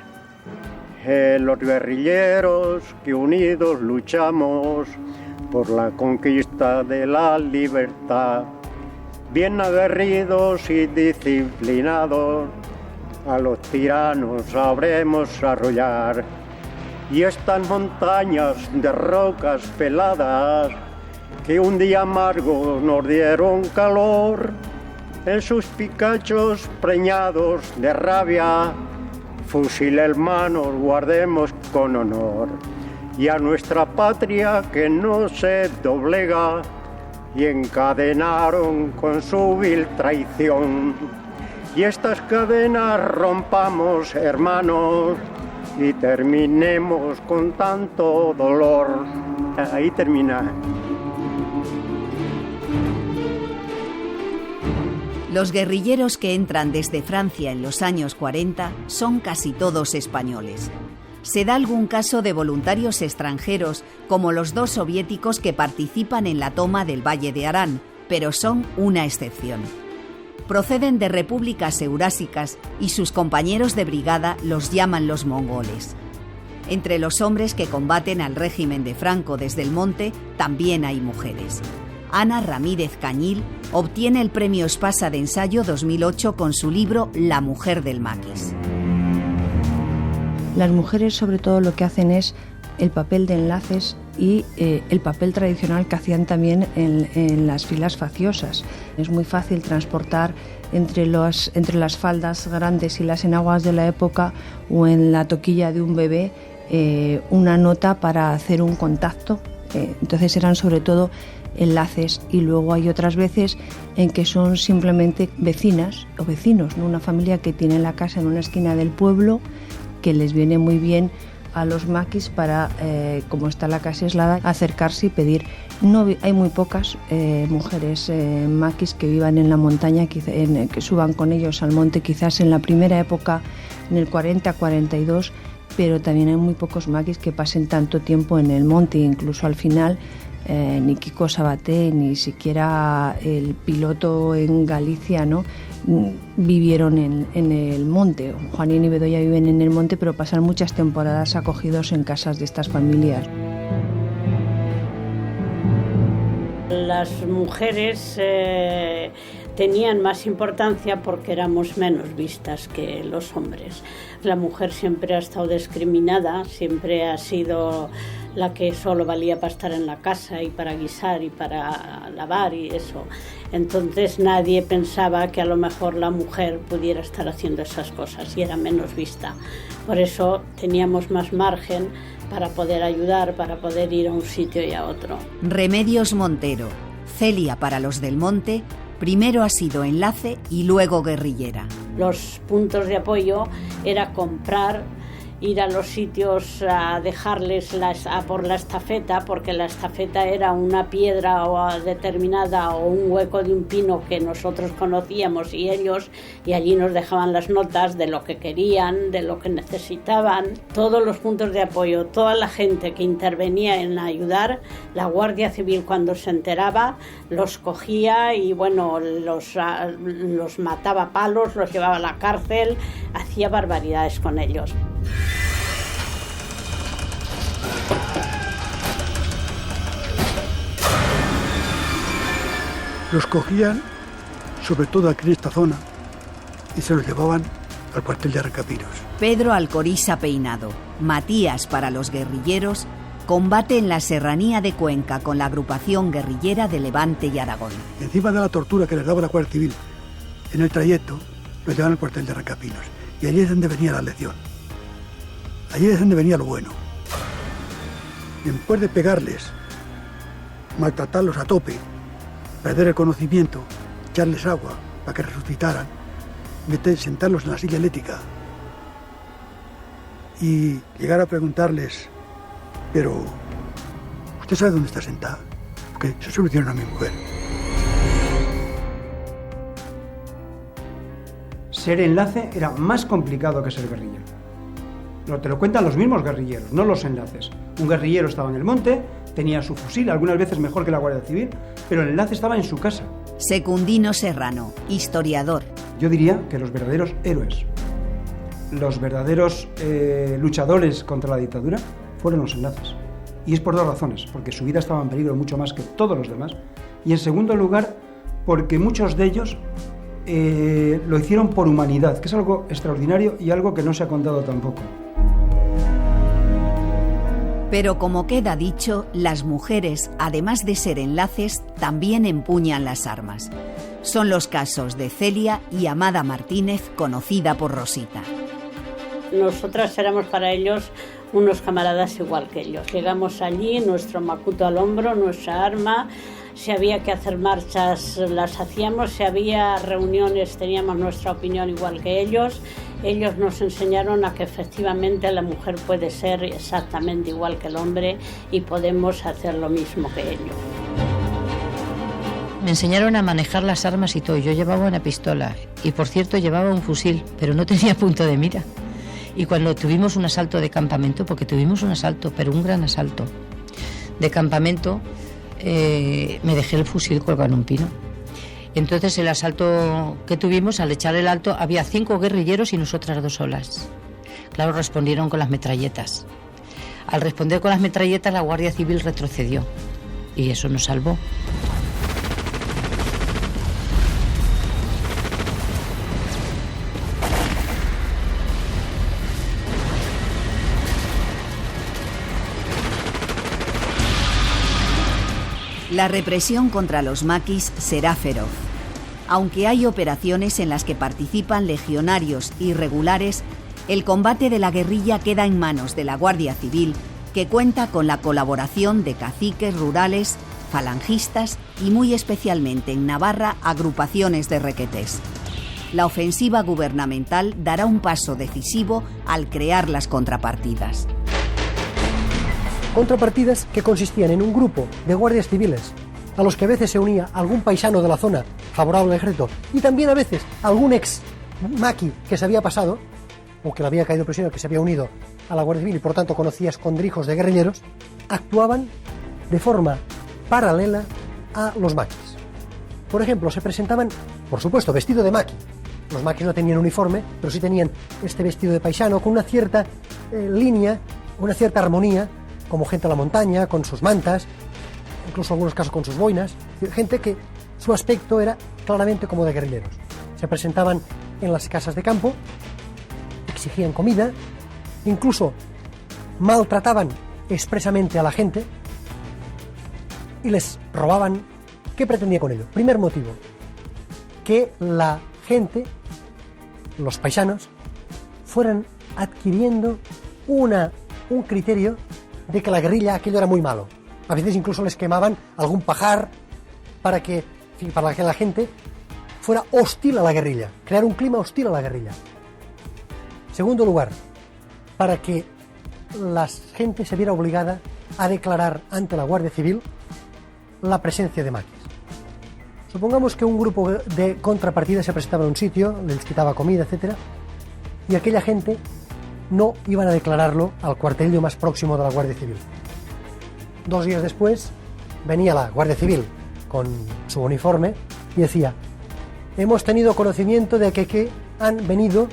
los guerrilleros que unidos luchamos por la conquista de la libertad. Bien aguerridos y disciplinados, a los tiranos sabremos arrollar. Y estas montañas de rocas peladas, que un día amargo nos dieron calor, en sus picachos preñados de rabia, fusil hermanos guardemos con honor. Y a nuestra patria que no se doblega, y encadenaron con su vil traición. Y estas cadenas rompamos, hermanos, y terminemos con tanto dolor. Ahí termina. Los guerrilleros que entran desde Francia en los años 40 son casi todos españoles. Se da algún caso de voluntarios extranjeros, como los 2 soviéticos que participan en la toma del Valle de Arán, pero son una excepción. Proceden de repúblicas eurásicas y sus compañeros de brigada los llaman los mongoles. Entre los hombres que combaten al régimen de Franco desde el monte también hay mujeres. Ana Ramírez Cañil obtiene el Premio Espasa de Ensayo 2008 con su libro La mujer del maquis. Las mujeres sobre todo lo que hacen es el papel de enlaces y el papel tradicional que hacían también en las filas faciosas. Es muy fácil transportar entre las faldas grandes y las enaguas de la época o en la toquilla de un bebé una nota para hacer un contacto. Entonces eran sobre todo enlaces, y luego hay otras veces en que son simplemente vecinas o vecinos, ¿no? Una familia que tiene la casa en una esquina del pueblo, que les viene muy bien a los maquis para, como está la casa aislada, acercarse y pedir. No, hay muy pocas mujeres maquis que vivan en la montaña, que suban con ellos al monte, quizás en la primera época, en el 40-42, pero también hay muy pocos maquis que pasen tanto tiempo en el monte. Incluso al final ni Kiko Sabaté, ni siquiera el piloto en Galicia, ¿no?, vivieron en el monte. Juanín y Bedoya viven en el monte, pero pasan muchas temporadas acogidos en casas de estas familias. Las mujeres tenían más importancia porque éramos menos vistas que los hombres. La mujer siempre ha estado discriminada, siempre ha sido la que solo valía para estar en la casa y para guisar y para lavar y eso. Entonces nadie pensaba que a lo mejor la mujer pudiera estar haciendo esas cosas y era menos vista. Por eso teníamos más margen para poder ayudar, para poder ir a un sitio y a otro. Remedios Montero, Celia para los del monte, primero ha sido enlace y luego guerrillera. Los puntos de apoyo era comprar, ir a los sitios a dejarles por la estafeta, porque la estafeta era una piedra determinada o un hueco de un pino que nosotros conocíamos y ellos, y allí nos dejaban las notas de lo que querían, de lo que necesitaban. Todos los puntos de apoyo, toda la gente que intervenía en ayudar, la Guardia Civil cuando se enteraba los cogía y bueno, los mataba a palos, los llevaba a la cárcel, hacía barbaridades con ellos. Los cogían, sobre todo aquí en esta zona, y se los llevaban al cuartel de Arrancapinos. Pedro Alcoriza Peinado, Matías para los guerrilleros, combate en la serranía de Cuenca con la agrupación guerrillera de Levante y Aragón. Encima de la tortura que les daba la Guardia Civil, en el trayecto los llevaban al cuartel de Arrancapinos. Y allí es donde venía la lección. Allí es donde venía lo bueno. Después de pegarles, maltratarlos a tope, perder el conocimiento, echarles agua para que resucitaran, sentarlos en la silla eléctrica y llegar a preguntarles, pero ¿usted sabe dónde está sentada? Porque se solucionó a mi mujer. Ser enlace era más complicado que ser guerrillero. Te lo cuentan los mismos guerrilleros, no los enlaces. Un guerrillero estaba en el monte, tenía su fusil, algunas veces mejor que la Guardia Civil, pero el enlace estaba en su casa. Secundino Serrano, historiador. Yo diría que los verdaderos héroes, los verdaderos luchadores contra la dictadura fueron los enlaces. Y es por dos razones, porque su vida estaba en peligro mucho más que todos los demás. Y en segundo lugar, porque muchos de ellos lo hicieron por humanidad, que es algo extraordinario y algo que no se ha contado tampoco. Pero como queda dicho, las mujeres, además de ser enlaces, también empuñan las armas. Son los casos de Celia y Amada Martínez, conocida por Rosita. Nosotras éramos para ellos unos camaradas igual que ellos. Llegamos allí, nuestro macuto al hombro, nuestra arma, Si había que hacer marchas, las hacíamos. Si había reuniones, teníamos nuestra opinión igual que ellos. Ellos nos enseñaron a que efectivamente la mujer puede ser exactamente igual que el hombre y podemos hacer lo mismo que ellos. Me enseñaron a manejar las armas y todo. Yo llevaba una pistola y, por cierto, llevaba un fusil, pero no tenía punto de mira. Y cuando tuvimos un asalto de campamento, porque tuvimos un asalto, pero un gran asalto de campamento, me dejé el fusil colgado en un pino. Entonces el asalto que tuvimos, al echar el alto, había 5 guerrilleros y nosotras 2 solas. Claro, respondieron con las metralletas. Al responder con las metralletas, la Guardia Civil retrocedió y eso nos salvó. La represión contra los maquis será feroz. Aunque hay operaciones en las que participan legionarios irregulares, el combate de la guerrilla queda en manos de la Guardia Civil, que cuenta con la colaboración de caciques rurales, falangistas y muy especialmente en Navarra, agrupaciones de requetés. La ofensiva gubernamental dará un paso decisivo al crear las contrapartidas. Contrapartidas que consistían en un grupo de guardias civiles a los que a veces se unía algún paisano de la zona favorable al ejército y también a veces algún ex maqui que se había pasado o que le había caído prisionero, que se había unido a la Guardia Civil y por tanto conocía escondrijos de guerrilleros, actuaban de forma paralela a los maquis. Por ejemplo, se presentaban, por supuesto, vestido de maqui. Los maquis no tenían uniforme, pero sí tenían este vestido de paisano con una cierta línea, una cierta armonía, como gente a la montaña, con sus mantas, incluso en algunos casos con sus boinas, gente que su aspecto era claramente como de guerrilleros. Se presentaban en las casas de campo, exigían comida, incluso maltrataban expresamente a la gente y les robaban. ¿Qué pretendía con ello? Primer motivo, que la gente, los paisanos, fueran adquiriendo un criterio de que la guerrilla aquello era muy malo. A veces incluso les quemaban algún pajar para que la gente fuera hostil a la guerrilla, crear un clima hostil a la guerrilla. Segundo lugar, para que la gente se viera obligada a declarar ante la Guardia Civil la presencia de maquis. Supongamos que un grupo de contrapartida se presentaba en un sitio, les quitaba comida, etc., y aquella gente no iban a declararlo al cuartelillo más próximo de la Guardia Civil. 2 días después venía la Guardia Civil con su uniforme y decía: hemos tenido conocimiento de que han venido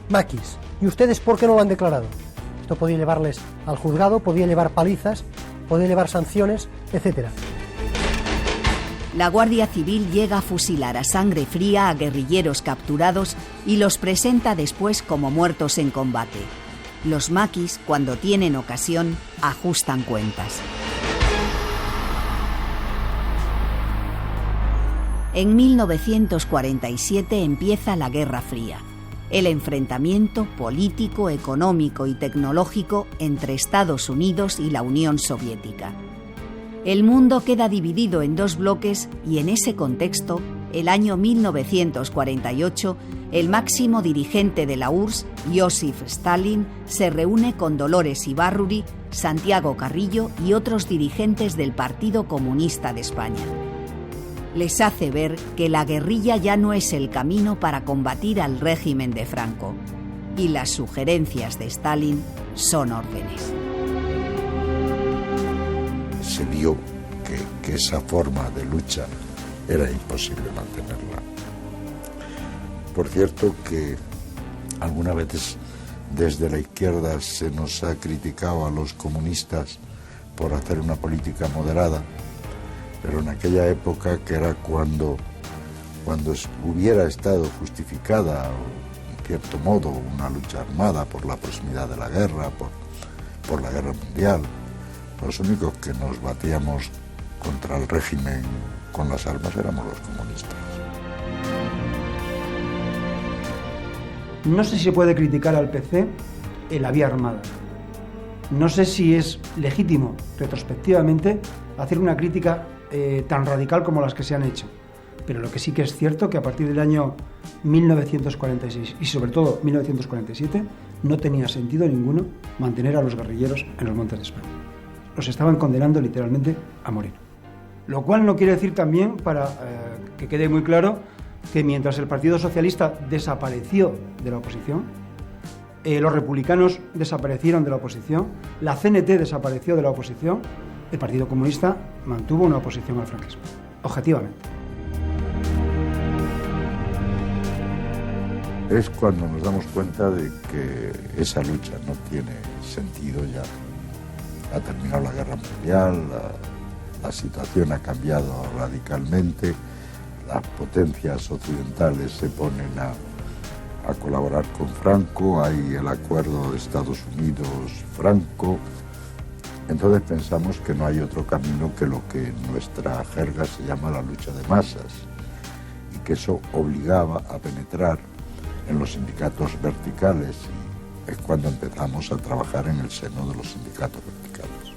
maquis, ¿y ustedes por qué no lo han declarado? Esto podía llevarles al juzgado, podía llevar palizas, podía llevar sanciones, etc. La Guardia Civil llega a fusilar a sangre fría a guerrilleros capturados y los presenta después como muertos en combate. Los maquis, cuando tienen ocasión, ajustan cuentas. En 1947 empieza la Guerra Fría, el enfrentamiento político, económico y tecnológico entre Estados Unidos y la Unión Soviética. El mundo queda dividido en 2 bloques y en ese contexto, el año 1948, el máximo dirigente de la URSS, Josif Stalin, se reúne con Dolores Ibárruri, Santiago Carrillo y otros dirigentes del Partido Comunista de España. Les hace ver que la guerrilla ya no es el camino para combatir al régimen de Franco, y las sugerencias de Stalin son órdenes. Se vio que esa forma de lucha era imposible mantenerla. Por cierto que algunas veces desde la izquierda se nos ha criticado a los comunistas por hacer una política moderada, pero en aquella época, que era cuando hubiera estado justificada, en cierto modo, una lucha armada por la proximidad de la guerra, por la guerra mundial, los únicos que nos batíamos contra el régimen con las armas éramos los comunistas. No sé si se puede criticar al PC en la vía armada. No sé si es legítimo, retrospectivamente, hacer una crítica tan radical como las que se han hecho. Pero lo que sí que es cierto que a partir del año 1946 y sobre todo 1947 no tenía sentido ninguno mantener a los guerrilleros en los montes de España. Los estaban condenando literalmente a morir. Lo cual no quiere decir también, para que quede muy claro, que mientras el Partido Socialista desapareció de la oposición, los republicanos desaparecieron de la oposición, la CNT desapareció de la oposición, el Partido Comunista mantuvo una oposición al franquismo, objetivamente. Es cuando nos damos cuenta de que esa lucha no tiene sentido ya. Ha terminado la guerra mundial, la situación ha cambiado radicalmente, las potencias occidentales se ponen a colaborar con Franco, hay el acuerdo de Estados Unidos-Franco. Entonces pensamos que no hay otro camino que lo que en nuestra jerga se llama la lucha de masas, y que eso obligaba a penetrar en los sindicatos verticales, y es cuando empezamos a trabajar en el seno de los sindicatos verticales.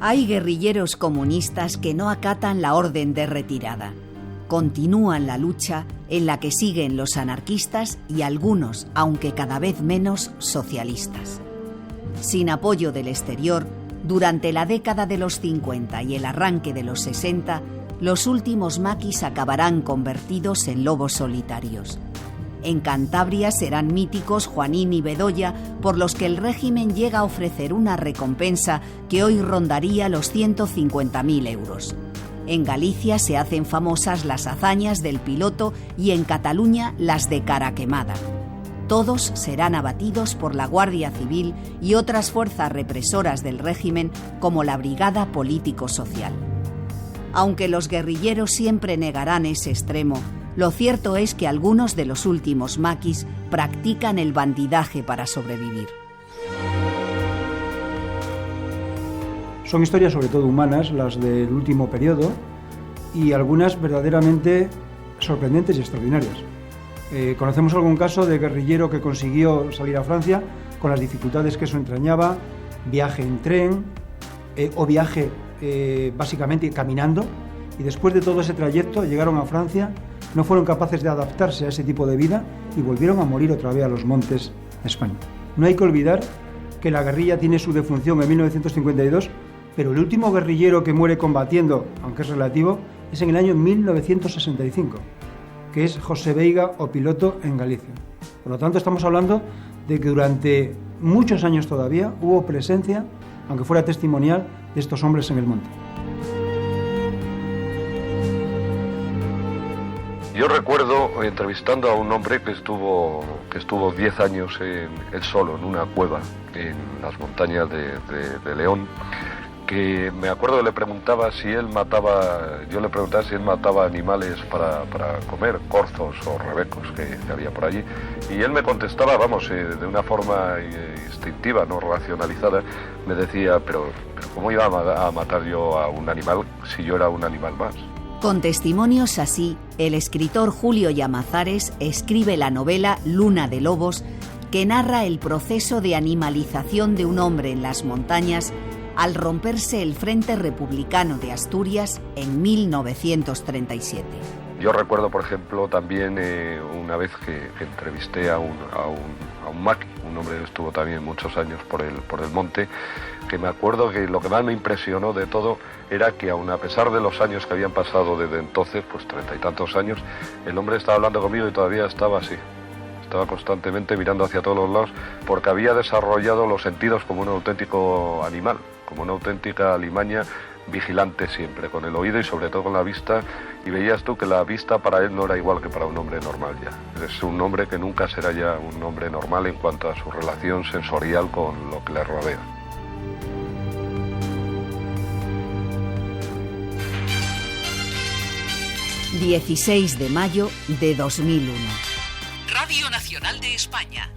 Hay guerrilleros comunistas que no acatan la orden de retirada. Continúan la lucha en la que siguen los anarquistas y algunos, aunque cada vez menos, socialistas. Sin apoyo del exterior, durante la década de los 50 y el arranque de los 60, los últimos maquis acabarán convertidos en lobos solitarios. En Cantabria serán míticos Juanín y Bedoya, por los que el régimen llega a ofrecer una recompensa que hoy rondaría los 150.000 euros. En Galicia se hacen famosas las hazañas del piloto y en Cataluña las de Caraquemada. Todos serán abatidos por la Guardia Civil y otras fuerzas represoras del régimen como la Brigada Político-Social. Aunque los guerrilleros siempre negarán ese extremo, lo cierto es que algunos de los últimos maquis practican el bandidaje para sobrevivir. Son historias sobre todo humanas, las del último periodo, y algunas verdaderamente sorprendentes y extraordinarias. Conocemos algún caso de guerrillero que consiguió salir a Francia con las dificultades que eso entrañaba, viaje en tren o viaje básicamente caminando, y después de todo ese trayecto llegaron a Francia, no fueron capaces de adaptarse a ese tipo de vida y volvieron a morir otra vez a los montes de España. No hay que olvidar que la guerrilla tiene su defunción en 1952, pero el último guerrillero que muere combatiendo, aunque es relativo, es en el año 1965, que es José Veiga o Piloto en Galicia. Por lo tanto, estamos hablando de que durante muchos años todavía hubo presencia, aunque fuera testimonial, de estos hombres en el monte. Yo recuerdo entrevistando a un hombre que estuvo 10 años él solo en una cueva en las montañas de León, que me acuerdo que le preguntaba si él mataba animales para comer, corzos o rebecos que había por allí, y él me contestaba, de una forma instintiva, no racionalizada, me decía, pero ¿cómo iba a matar yo a un animal si yo era un animal más? Con testimonios así, el escritor Julio Llamazares escribe la novela Luna de Lobos, que narra el proceso de animalización de un hombre en las montañas al romperse el Frente Republicano de Asturias en 1937. Yo recuerdo, por ejemplo, también una vez que entrevisté a un maqui, un hombre que estuvo también muchos años por el monte, que me acuerdo que lo que más me impresionó de todo era que aun a pesar de los años que habían pasado desde entonces, pues 30 y tantos años, el hombre estaba hablando conmigo y todavía estaba así. Estaba constantemente mirando hacia todos los lados porque había desarrollado los sentidos como un auténtico animal, como una auténtica alimaña vigilante siempre, con el oído y sobre todo con la vista, y veías tú que la vista para él no era igual que para un hombre normal ya. Es un hombre que nunca será ya un hombre normal en cuanto a su relación sensorial con lo que le rodea. ...16 de mayo de 2001. Radio Nacional de España.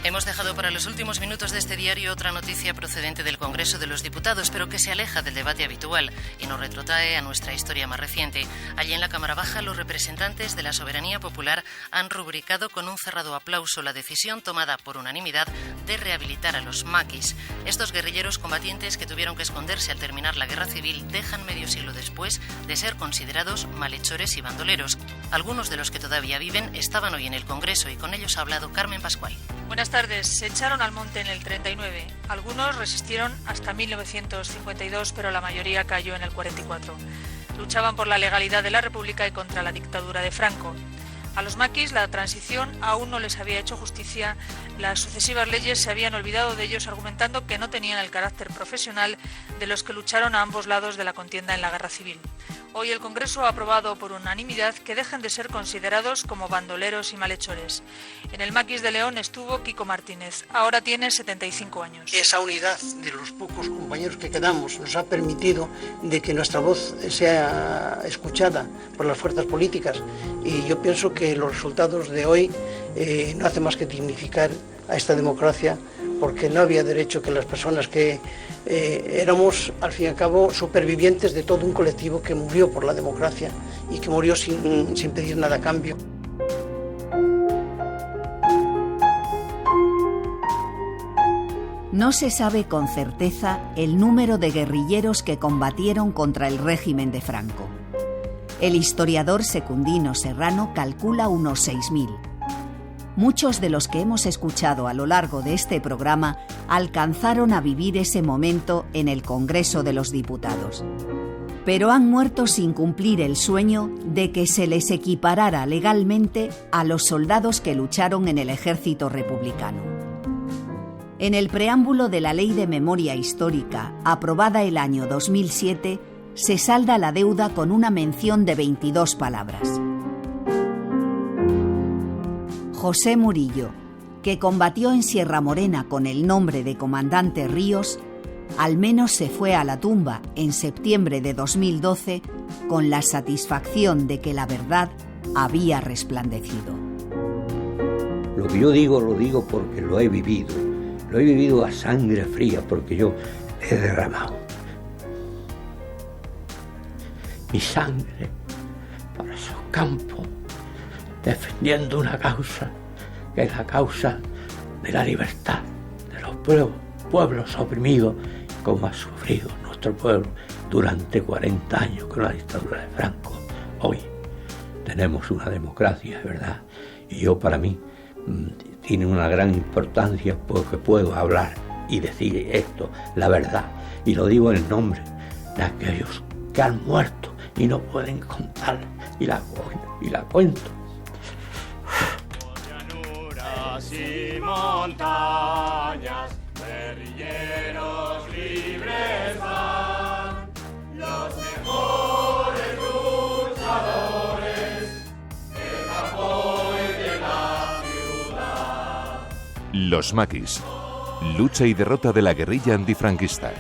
Hemos dejado para los últimos minutos de este diario otra noticia procedente del Congreso de los Diputados, pero que se aleja del debate habitual y nos retrotrae a nuestra historia más reciente. Allí en la Cámara Baja, los representantes de la soberanía popular han rubricado con un cerrado aplauso la decisión tomada por unanimidad de rehabilitar a los maquis. Estos guerrilleros combatientes que tuvieron que esconderse al terminar la guerra civil dejan medio siglo después de ser considerados malhechores y bandoleros. Algunos de los que todavía viven estaban hoy en el Congreso y con ellos ha hablado Carmen Pascual. Buenas tardes. Se echaron al monte en el 39. Algunos resistieron hasta 1952, pero la mayoría cayó en el 44. Luchaban por la legalidad de la República y contra la dictadura de Franco. A los maquis la transición aún no les había hecho justicia. Las sucesivas leyes se habían olvidado de ellos, argumentando que no tenían el carácter profesional de los que lucharon a ambos lados de la contienda en la guerra civil. Hoy el Congreso ha aprobado por unanimidad que dejen de ser considerados como bandoleros y malhechores. En el maquis de León estuvo Kiko Martínez. Ahora tiene 75 años. Esa unidad de los pocos compañeros que quedamos nos ha permitido de que nuestra voz sea escuchada por las fuerzas políticas, y yo pienso que los resultados de hoy no hacen más que dignificar a esta democracia, porque no había derecho que las personas que éramos, al fin y al cabo, supervivientes de todo un colectivo que murió por la democracia y que murió sin pedir nada a cambio. No se sabe con certeza el número de guerrilleros que combatieron contra el régimen de Franco. El historiador Secundino Serrano calcula unos 6.000. Muchos de los que hemos escuchado a lo largo de este programa alcanzaron a vivir ese momento en el Congreso de los Diputados. Pero han muerto sin cumplir el sueño de que se les equiparara legalmente a los soldados que lucharon en el ejército republicano. En el preámbulo de la Ley de Memoria Histórica, aprobada el año 2007, se salda la deuda con una mención de 22 palabras. José Murillo, que combatió en Sierra Morena con el nombre de Comandante Ríos, al menos se fue a la tumba en septiembre de 2012 con la satisfacción de que la verdad había resplandecido. Lo que yo digo, lo digo porque lo he vivido a sangre fría, porque yo he derramado mi sangre para esos campos, defendiendo una causa que es la causa de la libertad de los pueblos oprimidos, como ha sufrido nuestro pueblo durante 40 años con la dictadura de Franco. Hoy tenemos una democracia, es verdad, y yo, para mí, tiene una gran importancia porque puedo hablar y decir esto, la verdad, y lo digo en nombre de aquellos que han muerto y no pueden contar, y la cuento. Y montañas, guerrilleros libres van, los mejores luchadores del campo y de la ciudad. Los maquis. Lucha y derrota de la guerrilla antifranquista.